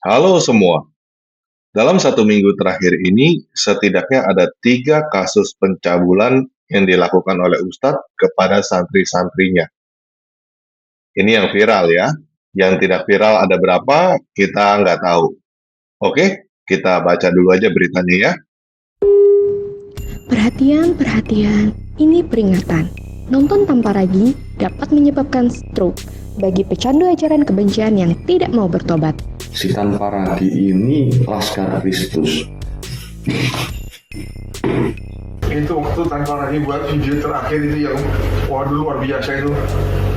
Halo semua, dalam satu minggu terakhir ini setidaknya ada 3 kasus pencabulan yang dilakukan oleh Ustadz kepada santri-santrinya. Ini yang viral ya, yang tidak viral ada berapa kita nggak tahu. Oke, kita baca dulu aja beritanya ya. Perhatian, perhatian, ini peringatan. Nonton tanpa ragi dapat menyebabkan stroke bagi pecandu ajaran kebencian yang tidak mau bertobat. Si tanpa ragi ini Laskar Kristus. Itu waktu tanpa lagi buat video terakhir itu yang waduh luar biasa itu,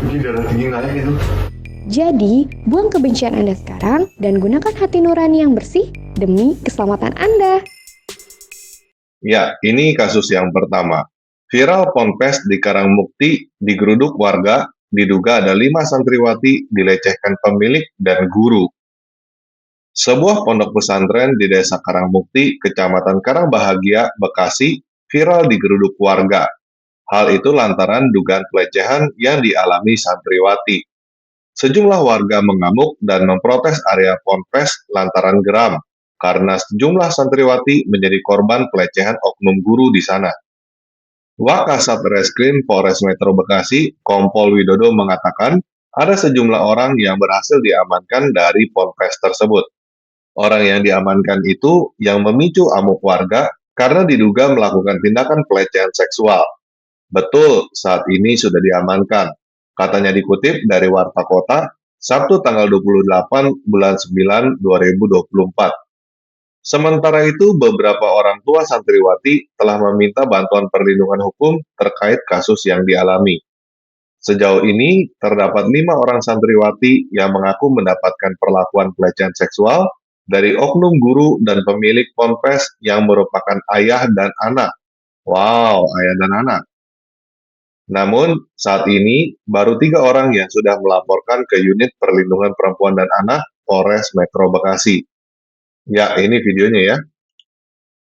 bikin darah tinggi naik itu. Jadi, buang kebencian Anda sekarang dan gunakan hati nurani yang bersih demi keselamatan Anda. Ya, ini kasus yang pertama. Viral Ponpes di Karangmukti digeruduk warga, diduga ada 5 santriwati dilecehkan pemilik dan guru. Sebuah pondok pesantren di Desa Karangmukti, Kecamatan Karangbahagia, Bekasi, viral digeruduk warga. Hal itu lantaran dugaan pelecehan yang dialami santriwati. Sejumlah warga mengamuk dan memprotes area ponpes lantaran geram karena sejumlah santriwati menjadi korban pelecehan oknum guru di sana. Wakasat Reskrim Polres Metro Bekasi, Kompol Widodo mengatakan ada sejumlah orang yang berhasil diamankan dari ponpes tersebut. Orang yang diamankan itu yang memicu amuk warga karena diduga melakukan tindakan pelecehan seksual. Betul, saat ini sudah diamankan. Katanya dikutip dari Warta Kota, Sabtu tanggal 28 bulan 9 2024. Sementara itu, beberapa orang tua santriwati telah meminta bantuan perlindungan hukum terkait kasus yang dialami. Sejauh ini, terdapat 5 orang santriwati yang mengaku mendapatkan perlakuan pelecehan seksual dari oknum guru dan pemilik ponpes yang merupakan ayah dan anak. Wow, ayah dan anak. Namun, saat ini baru 3 orang yang sudah melaporkan ke Unit Perlindungan Perempuan dan Anak Polres Metro Bekasi. Ya, ini videonya ya.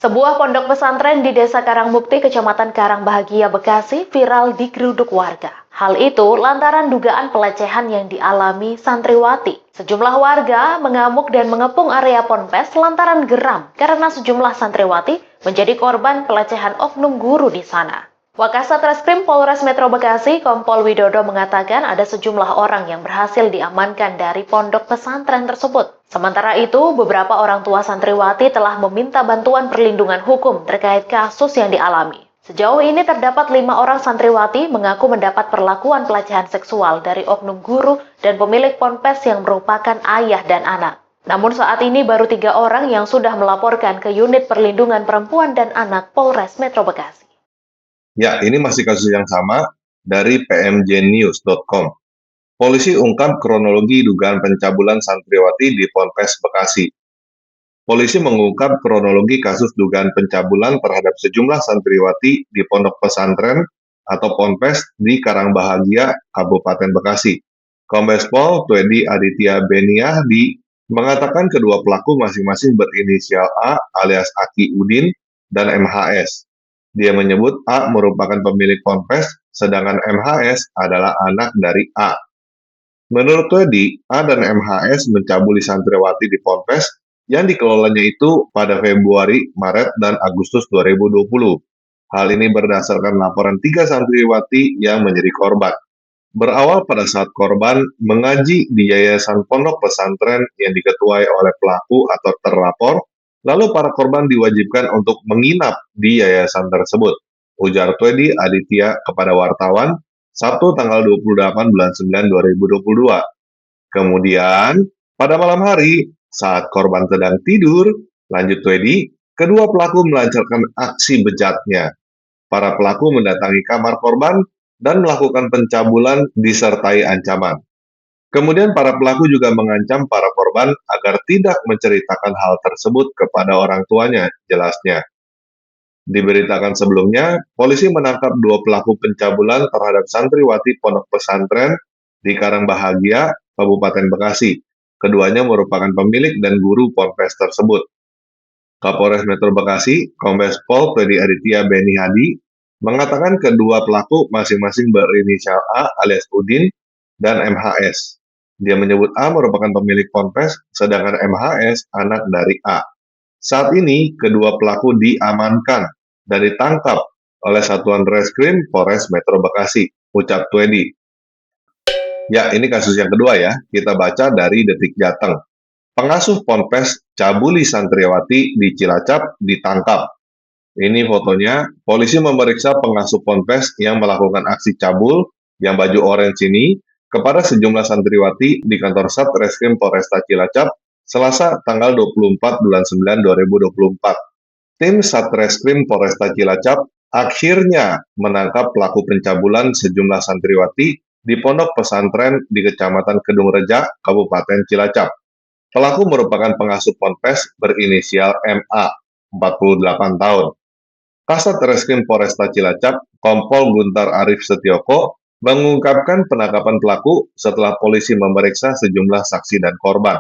Sebuah pondok pesantren di Desa Karangmukti, Kecamatan Karangbahagia, Bekasi, viral digeruduk warga. Hal itu lantaran dugaan pelecehan yang dialami santriwati. Sejumlah warga mengamuk dan mengepung area ponpes lantaran geram karena sejumlah santriwati menjadi korban pelecehan oknum guru di sana. Wakasat Reskrim Polres Metro Bekasi, Kompol Widodo mengatakan ada sejumlah orang yang berhasil diamankan dari pondok pesantren tersebut. Sementara itu, beberapa orang tua santriwati telah meminta bantuan perlindungan hukum terkait kasus yang dialami. Sejauh ini terdapat 5 orang santriwati mengaku mendapat perlakuan pelecehan seksual dari oknum guru dan pemilik ponpes yang merupakan ayah dan anak. Namun saat ini baru 3 orang yang sudah melaporkan ke Unit Perlindungan Perempuan dan Anak Polres Metro Bekasi. Ya, ini masih kasus yang sama dari pmjnews.com. Polisi ungkap kronologi dugaan pencabulan santriwati di Ponpes Bekasi. Polisi mengungkap kronologi kasus dugaan pencabulan terhadap sejumlah santriwati di pondok pesantren atau ponpes di Karangbahagia, Kabupaten Bekasi. Kombes Pol Twedi Aditya Beniahdi mengatakan kedua pelaku masing-masing berinisial A alias Aki Udin dan MHS. Dia menyebut A merupakan pemilik ponpes, sedangkan MHS adalah anak dari A. Menurut Twedi, A dan MHS mencabuli santriwati di ponpes yang dikelolanya itu pada Februari, Maret, dan Agustus 2020. Hal ini berdasarkan laporan 3 santriwati yang menjadi korban. Berawal pada saat korban mengaji di yayasan pondok pesantren yang diketuai oleh pelaku atau terlapor, lalu para korban diwajibkan untuk menginap di yayasan tersebut, ujar Twedi Aditya kepada wartawan Sabtu tanggal 28 bulan 9 2022. Kemudian, pada malam hari, saat korban sedang tidur, lanjut Twedi, kedua pelaku melancarkan aksi bejatnya. Para pelaku mendatangi kamar korban dan melakukan pencabulan disertai ancaman. Kemudian para pelaku juga mengancam para korban agar tidak menceritakan hal tersebut kepada orang tuanya, jelasnya. Diberitakan sebelumnya, polisi menangkap 2 pelaku pencabulan terhadap santriwati pondok pesantren di Karangbahagia, Kabupaten Bekasi. Keduanya merupakan pemilik dan guru ponpes tersebut. Kapolres Metro Bekasi, Kombes Pol Twedi Aditya Benihadi, mengatakan kedua pelaku masing-masing berinisial A alias Udin dan MHS. Dia menyebut A merupakan pemilik ponpes, sedangkan MHS anak dari A. Saat ini, kedua pelaku diamankan dan ditangkap oleh Satuan Reskrim Polres Metro Bekasi, ucap Twedi. Ya, ini kasus yang kedua ya. Kita baca dari Detik Jateng. Pengasuh ponpes cabuli santriwati di Cilacap ditangkap. Ini fotonya, polisi memeriksa pengasuh ponpes yang melakukan aksi cabul yang baju orange ini kepada sejumlah santriwati di kantor Satreskrim Polresta Cilacap Selasa tanggal 24 bulan 9 2024. Tim Satreskrim Polresta Cilacap akhirnya menangkap pelaku pencabulan sejumlah santriwati di pondok pesantren di Kecamatan Kedung Reja, Kabupaten Cilacap. Pelaku merupakan pengasuh ponpes berinisial MA, 48 tahun. Kasat Reskrim Polresta Cilacap, Kompol Guntar Arif Setioko, mengungkapkan penangkapan pelaku setelah polisi memeriksa sejumlah saksi dan korban.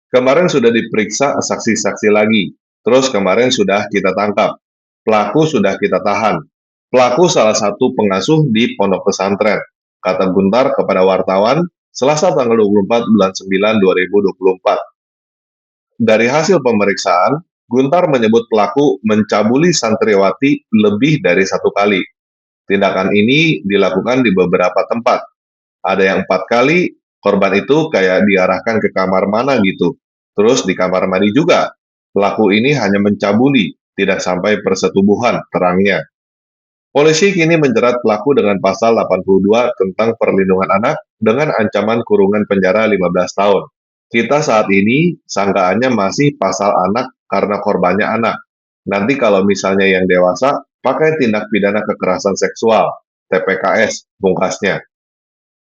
Kemarin sudah diperiksa saksi-saksi lagi, terus kemarin sudah kita tangkap. Pelaku sudah kita tahan. Pelaku salah satu pengasuh di pondok pesantren, kata Guntar kepada wartawan Selasa tanggal 24 bulan 9 2024. Dari hasil pemeriksaan, Guntar menyebut pelaku mencabuli santriwati lebih dari satu kali. Tindakan ini dilakukan di beberapa tempat. Ada yang 4 kali, korban itu kayak diarahkan ke kamar mana gitu. Terus di kamar mandi juga. Pelaku ini hanya mencabuli, tidak sampai persetubuhan, terangnya. Polisi kini menjerat pelaku dengan pasal 82 tentang perlindungan anak dengan ancaman kurungan penjara 15 tahun. Kita saat ini sangkaannya masih pasal anak karena korbannya anak. Nanti kalau misalnya yang dewasa, pakai tindak pidana kekerasan seksual, TPKS, pungkasnya.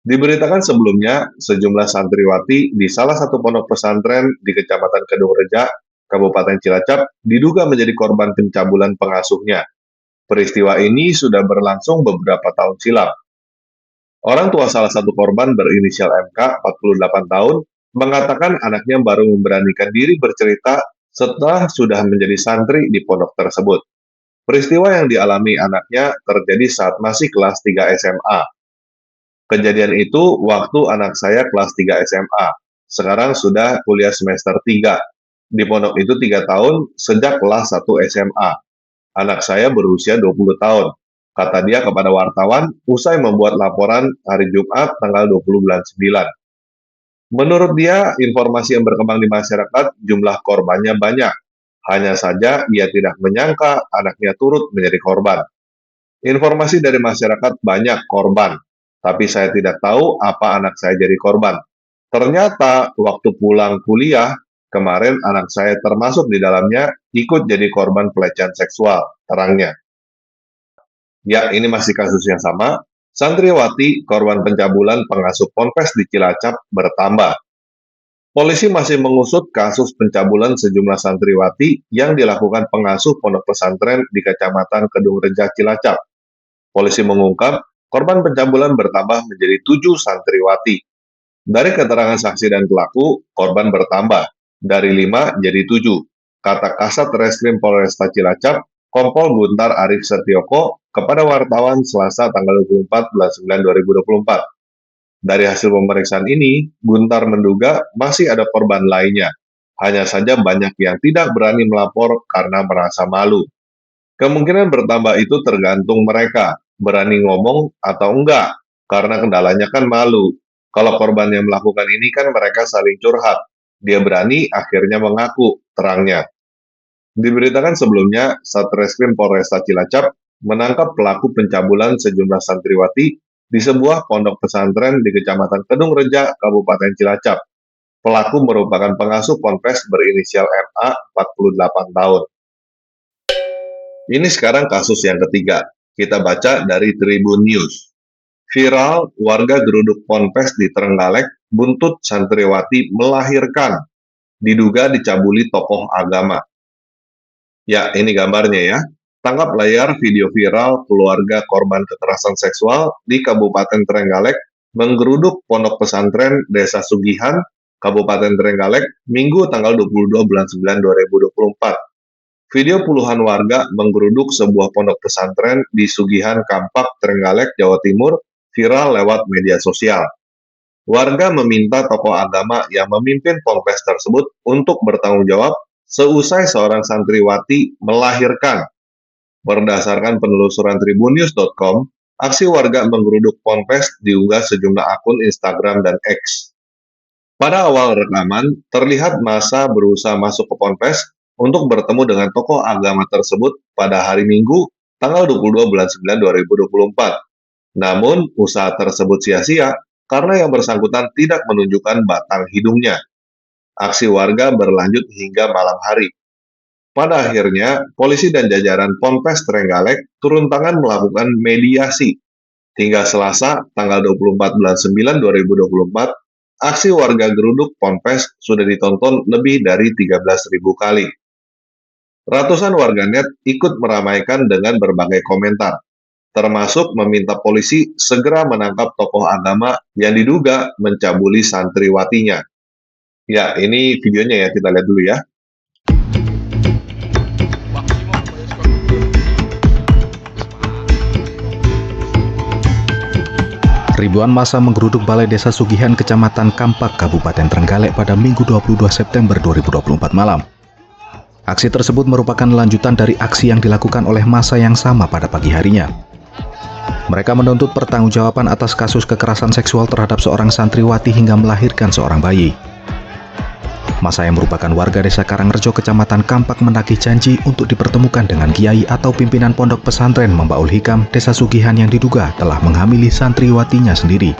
Diberitakan sebelumnya, sejumlah santriwati di salah satu pondok pesantren di Kecamatan Kedung Reja, Kabupaten Cilacap, diduga menjadi korban pencabulan pengasuhnya. Peristiwa ini sudah berlangsung beberapa tahun silam. Orang tua salah satu korban berinisial MK, 48 tahun, mengatakan anaknya baru memberanikan diri bercerita setelah sudah menjadi santri di pondok tersebut. Peristiwa yang dialami anaknya terjadi saat masih kelas 3 SMA. Kejadian itu waktu anak saya kelas 3 SMA. Sekarang sudah kuliah semester 3. Di pondok itu 3 tahun sejak kelas 1 SMA. Anak saya berusia 20 tahun. Kata dia kepada wartawan usai membuat laporan hari Jumat tanggal 20 bulan 9. Menurut dia, informasi yang berkembang di masyarakat jumlah korbannya banyak. Hanya saja ia tidak menyangka anaknya turut menjadi korban. Informasi dari masyarakat banyak korban, tapi saya tidak tahu apa anak saya jadi korban. Ternyata waktu pulang kuliah, kemarin anak saya termasuk di dalamnya ikut jadi korban pelecehan seksual, terangnya. Ya, ini masih kasus yang sama. Santriwati, korban pencabulan pengasuh ponpes di Cilacap bertambah. Polisi masih mengusut kasus pencabulan sejumlah santriwati yang dilakukan pengasuh pondok pesantren di Kecamatan Kedung Reja Cilacap. Polisi mengungkap, korban pencabulan bertambah menjadi 7 santriwati. Dari keterangan saksi dan pelaku, korban bertambah, dari 5 jadi 7, kata Kasat Reskrim Polresta Cilacap, Kompol Guntar Arif Setioko, kepada wartawan Selasa tanggal 24 bulan 9 2024. Dari hasil pemeriksaan ini, Guntar menduga masih ada korban lainnya. Hanya saja banyak yang tidak berani melapor karena merasa malu. Kemungkinan bertambah itu tergantung mereka, berani ngomong atau enggak, karena kendalanya kan malu. Kalau korban yang melakukan ini kan mereka saling curhat. Dia berani akhirnya mengaku, terangnya. Diberitakan sebelumnya, Satreskrim Polresta Cilacap menangkap pelaku pencabulan sejumlah santriwati di sebuah pondok pesantren di Kecamatan Kedung Reja, Kabupaten Cilacap. Pelaku merupakan pengasuh ponpes berinisial MA, 48 tahun. Ini sekarang kasus yang ketiga. Kita baca dari Tribun News. Viral, warga geruduk ponpes di Trenggalek, buntut santriwati melahirkan. Diduga dicabuli tokoh agama. Ya, ini gambarnya ya. Tangkap layar video viral keluarga korban kekerasan seksual di Kabupaten Trenggalek menggeruduk pondok pesantren Desa Sugihan, Kabupaten Trenggalek, Minggu tanggal 22 bulan 9 2024. Video puluhan warga menggeruduk sebuah pondok pesantren di Sugihan Kampak, Trenggalek, Jawa Timur, viral lewat media sosial. Warga meminta tokoh agama yang memimpin ponpes tersebut untuk bertanggung jawab seusai seorang santriwati melahirkan. Berdasarkan penelusuran tribunnews.com, aksi warga menggeruduk ponpes diunggah sejumlah akun Instagram dan X. Pada awal rekaman, terlihat massa berusaha masuk ke ponpes untuk bertemu dengan tokoh agama tersebut pada hari Minggu, tanggal 22 bulan 9 2024. Namun, usaha tersebut sia-sia karena yang bersangkutan tidak menunjukkan batang hidungnya. Aksi warga berlanjut hingga malam hari. Pada akhirnya, polisi dan jajaran Ponpes Trenggalek turun tangan melakukan mediasi. Hingga Selasa, tanggal 24 bulan 9 2024, aksi warga geruduk Ponpes sudah ditonton lebih dari 13.000 kali. Ratusan warganet ikut meramaikan dengan berbagai komentar, termasuk meminta polisi segera menangkap tokoh agama yang diduga mencabuli santriwatinya. Ya, ini videonya ya, kita lihat dulu ya. Ribuan massa menggeruduk Balai Desa Sugihan, Kecamatan Kampak, Kabupaten Trenggalek pada Minggu 22 September 2024 malam. Aksi tersebut merupakan lanjutan dari aksi yang dilakukan oleh massa yang sama pada pagi harinya. Mereka menuntut pertanggungjawaban atas kasus kekerasan seksual terhadap seorang santriwati hingga melahirkan seorang bayi. Massa yang merupakan warga Desa Karangrejo, Kecamatan Kampak menagih janji untuk dipertemukan dengan kiai atau pimpinan pondok pesantren Membaul Hikam Desa Sugihan yang diduga telah menghamili santriwatinya sendiri.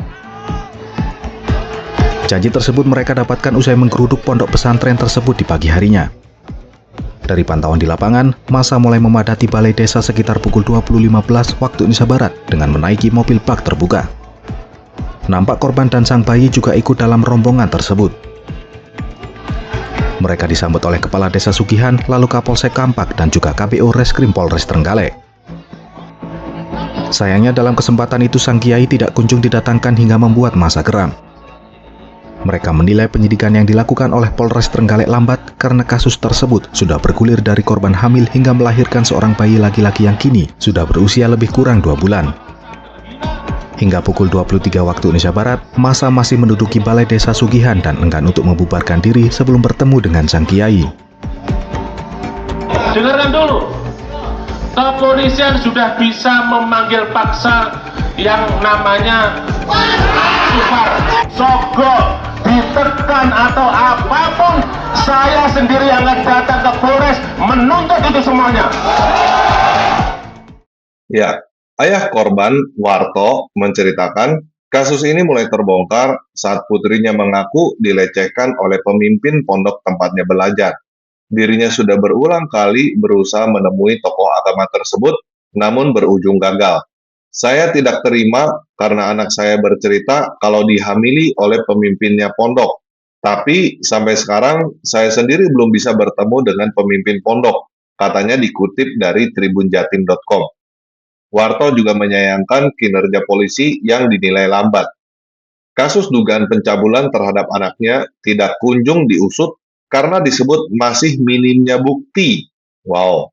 Janji tersebut mereka dapatkan usai menggeruduk pondok pesantren tersebut di pagi harinya. Dari pantauan di lapangan, massa mulai memadati balai desa sekitar pukul 20.15 waktu Indonesia Barat dengan menaiki mobil bak terbuka. Nampak korban dan sang bayi juga ikut dalam rombongan tersebut. Mereka disambut oleh Kepala Desa Sugihan, lalu Kapolsek Kampak, dan juga KPO Reskrim Polres Trenggalek. Sayangnya dalam kesempatan itu sang kiai tidak kunjung didatangkan hingga membuat massa geram. Mereka menilai penyidikan yang dilakukan oleh Polres Trenggalek lambat karena kasus tersebut sudah bergulir dari korban hamil hingga melahirkan seorang bayi laki-laki yang kini sudah berusia lebih kurang 2 bulan. Hingga pukul 23 waktu Indonesia Barat, massa masih menduduki Balai Desa Sugihan dan enggan untuk membubarkan diri sebelum bertemu dengan sang kiai. Dengarkan dulu, kepolisian sudah bisa memanggil paksa yang namanya Sufar, Sogok, ditekan atau apapun, saya sendiri yang akan datang ke Polres menuntut itu semuanya. Ya, ayah korban, Warto, menceritakan kasus ini mulai terbongkar saat putrinya mengaku dilecehkan oleh pemimpin pondok tempatnya belajar. Dirinya sudah berulang kali berusaha menemui tokoh agama tersebut, namun berujung gagal. Saya tidak terima karena anak saya bercerita kalau dihamili oleh pemimpinnya pondok. Tapi sampai sekarang saya sendiri belum bisa bertemu dengan pemimpin pondok, katanya dikutip dari tribunjatim.com. Warto juga menyayangkan kinerja polisi yang dinilai lambat. Kasus dugaan pencabulan terhadap anaknya tidak kunjung diusut karena disebut masih minimnya bukti. Wow,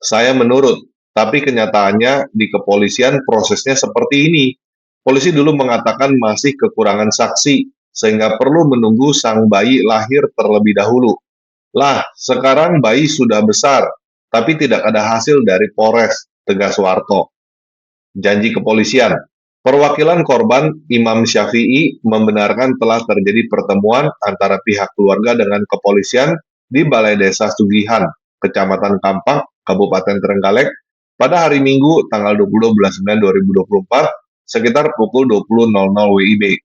saya menurut, tapi kenyataannya di kepolisian prosesnya seperti ini. Polisi dulu mengatakan masih kekurangan saksi, sehingga perlu menunggu sang bayi lahir terlebih dahulu. Lah, sekarang bayi sudah besar, tapi tidak ada hasil dari Polres, tegas Warto. Janji kepolisian. Perwakilan korban, Imam Syafi'i, membenarkan telah terjadi pertemuan antara pihak keluarga dengan kepolisian di Balai Desa Sugihan, Kecamatan Kampak, Kabupaten Trenggalek, pada hari Minggu tanggal 20 bulan 9 2024 sekitar pukul 20.00 WIB.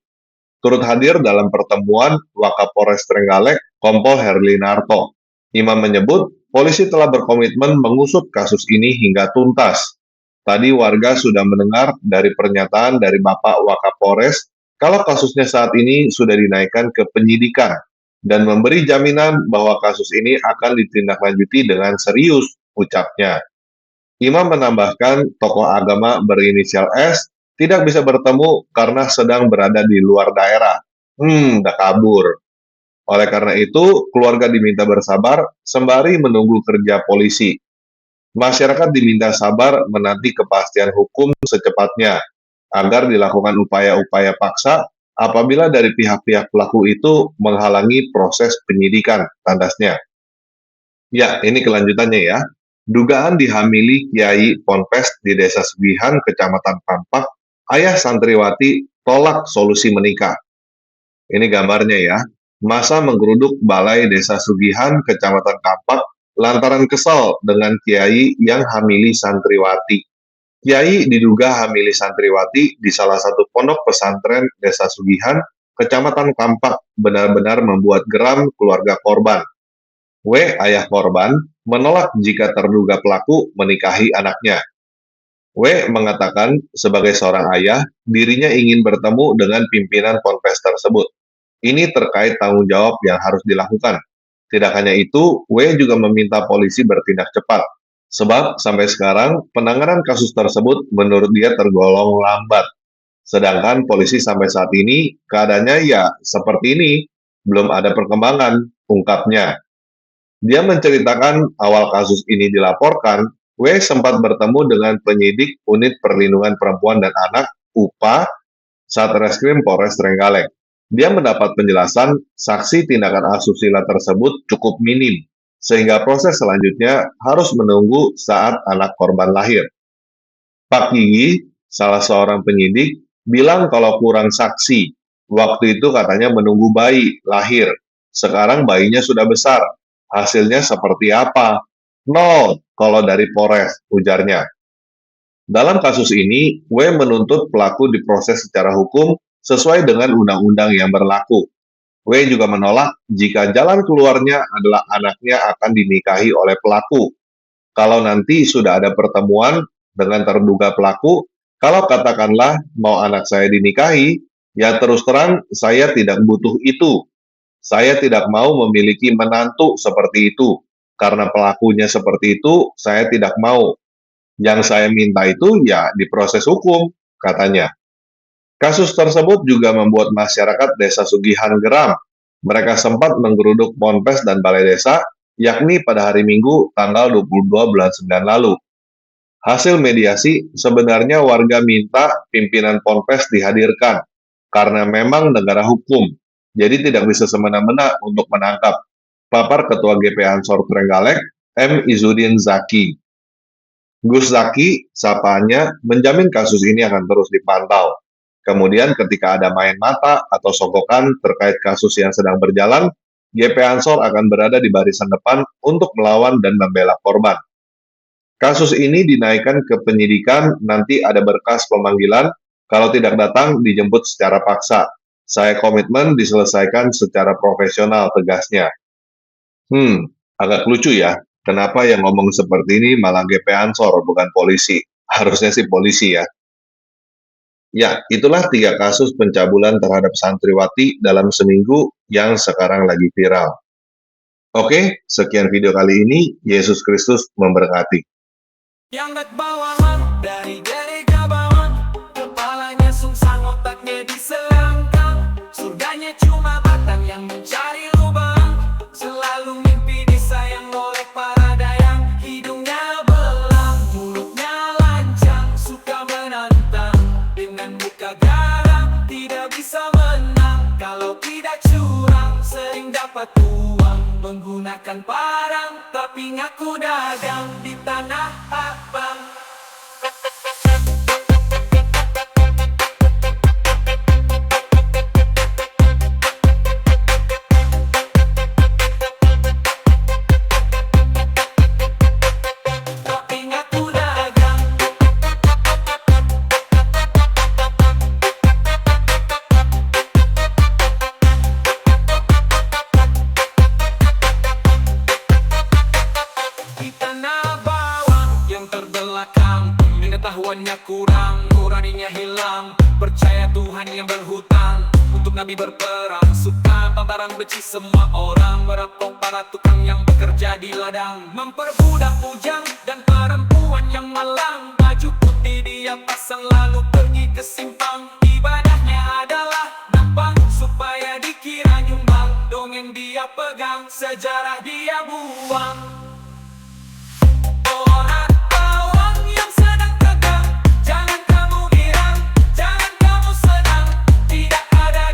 Turut hadir dalam pertemuan Wakapolres Trenggalek, Kompol Herlinarto. Imam menyebut polisi telah berkomitmen mengusut kasus ini hingga tuntas. Tadi warga sudah mendengar dari pernyataan dari Bapak Wakapolres kalau kasusnya saat ini sudah dinaikkan ke penyidikan dan memberi jaminan bahwa kasus ini akan ditindaklanjuti dengan serius, ucapnya. Imam menambahkan tokoh agama berinisial S tidak bisa bertemu karena sedang berada di luar daerah. Udah kabur. Oleh karena itu, keluarga diminta bersabar sembari menunggu kerja polisi. Masyarakat diminta sabar menanti kepastian hukum secepatnya, agar dilakukan upaya-upaya paksa apabila dari pihak-pihak pelaku itu menghalangi proses penyidikan, tandasnya. Ya, ini kelanjutannya ya. Dugaan dihamili Kiai Ponpes di Desa Sugihan, Kecamatan Kampak, ayah santriwati tolak solusi menikah. Ini gambarnya ya. Masa menggeruduk Balai Desa Sugihan, Kecamatan Kampak, lantaran kesal dengan Kiai yang hamili santriwati. Kiai diduga hamili santriwati di salah satu pondok pesantren Desa Sugihan, Kecamatan Kampak, benar-benar membuat geram keluarga korban. W, ayah korban, menolak jika terduga pelaku menikahi anaknya. W mengatakan sebagai seorang ayah, dirinya ingin bertemu dengan pimpinan ponpes tersebut. Ini terkait tanggung jawab yang harus dilakukan. Tidak hanya itu, W juga meminta polisi bertindak cepat. Sebab sampai sekarang penanganan kasus tersebut menurut dia tergolong lambat. Sedangkan polisi sampai saat ini keadaannya ya seperti ini, belum ada perkembangan, ungkapnya. Dia menceritakan awal kasus ini dilaporkan, W sempat bertemu dengan penyidik Unit Perlindungan Perempuan dan Anak (UPA) Satreskrim Polres Trenggalek. Dia mendapat penjelasan saksi tindakan asusila tersebut cukup minim, sehingga proses selanjutnya harus menunggu saat anak korban lahir. Pak Gigi, salah seorang penyidik, bilang kalau kurang saksi. Waktu itu katanya menunggu bayi lahir. Sekarang bayinya sudah besar. Hasilnya seperti apa? Nol, kalau dari Polres, ujarnya. Dalam kasus ini, W menuntut pelaku diproses secara hukum sesuai dengan undang-undang yang berlaku. W juga menolak jika jalan keluarnya adalah anaknya akan dinikahi oleh pelaku. Kalau nanti sudah ada pertemuan dengan terduga pelaku, kalau katakanlah mau anak saya dinikahi, ya terus terang saya tidak butuh itu. Saya tidak mau memiliki menantu seperti itu. Karena pelakunya seperti itu, saya tidak mau. Yang saya minta itu ya diproses hukum, katanya. Kasus tersebut juga membuat masyarakat Desa Sugihan geram. Mereka sempat menggeruduk ponpes dan balai desa, yakni pada hari Minggu tanggal 22 bulan 9 lalu. Hasil mediasi, sebenarnya warga minta pimpinan ponpes dihadirkan, karena memang negara hukum. Jadi tidak bisa semena-mena untuk menangkap, papar Ketua GP Ansor Trenggalek, M. Izudin Zaki. Gus Zaki, sapaannya, menjamin kasus ini akan terus dipantau. Kemudian ketika ada main mata atau sogokan terkait kasus yang sedang berjalan, GP Ansor akan berada di barisan depan untuk melawan dan membela korban. Kasus ini dinaikkan ke penyidikan, nanti ada berkas pemanggilan, kalau tidak datang dijemput secara paksa. Saya komitmen diselesaikan secara profesional, tegasnya. Agak lucu ya, kenapa yang ngomong seperti ini malah GP Ansor, bukan polisi. Harusnya sih polisi ya. Ya, itulah 3 kasus pencabulan terhadap santriwati dalam seminggu yang sekarang lagi viral. Oke, sekian video kali ini. Yesus Kristus memberkati. Yang bawahan dari gereja bawang, kepalanya sungsang, otaknya diselangkang. Surganya cuma batang yang mencari lubang, selalu mimpi disayang oleh para dayang. Hidungnya belang, mulutnya lancang, suka menantang. Dengan muka garang, tidak bisa menang. Kalau tidak curang, sering dapat uang. Menggunakan parang, tapi ngaku dagang di tanah abang. Tapi ngaku dagang. Di tanah bawang yang terbelakang, pengetahuannya kurang, nuraninya hilang. Percaya Tuhan yang berhutang, untuk Nabi berperang. Suka barang benci semua orang, merampok para tukang yang bekerja di ladang. Memperbudak bujang dan perempuan yang malang. Baju putih dia pasang lalu pergi ke simpang. Ibadahnya adalah nampang supaya dikira nyumbang. Dongeng dia pegang, sejarah dia buang. Orang bawang yang sedang tegang, jangan kamu girang, jangan kamu senang. Tidak ada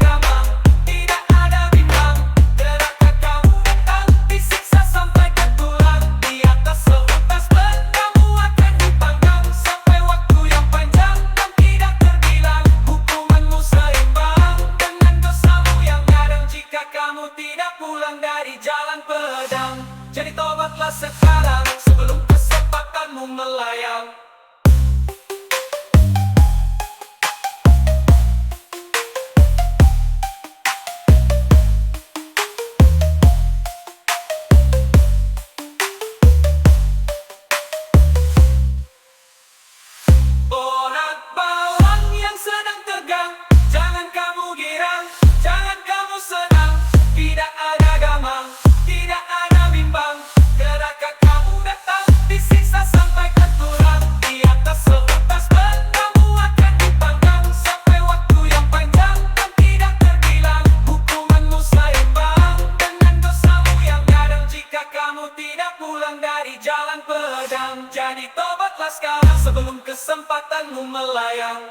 pulang dari jalan pedang. Jadi tobatlah sekarang sebelum kesempatanmu melayang. Orang bawang yang sedang tegang, jangan kamu girang, jangan kamu senang. Tidak ada gamang, tidak ada bimbang. Gerakan kamu datang, disiksa sampai keturang. Di atas seutas benangmu akan dipanggang sampai waktu yang panjang dan tidak terbilang. Hukumanmu seimbang dengan dosamu yang gadang jika kamu tidak pulang dari jalan pedang. Jadi tobatlah sekarang sebelum kesempatanmu melayang.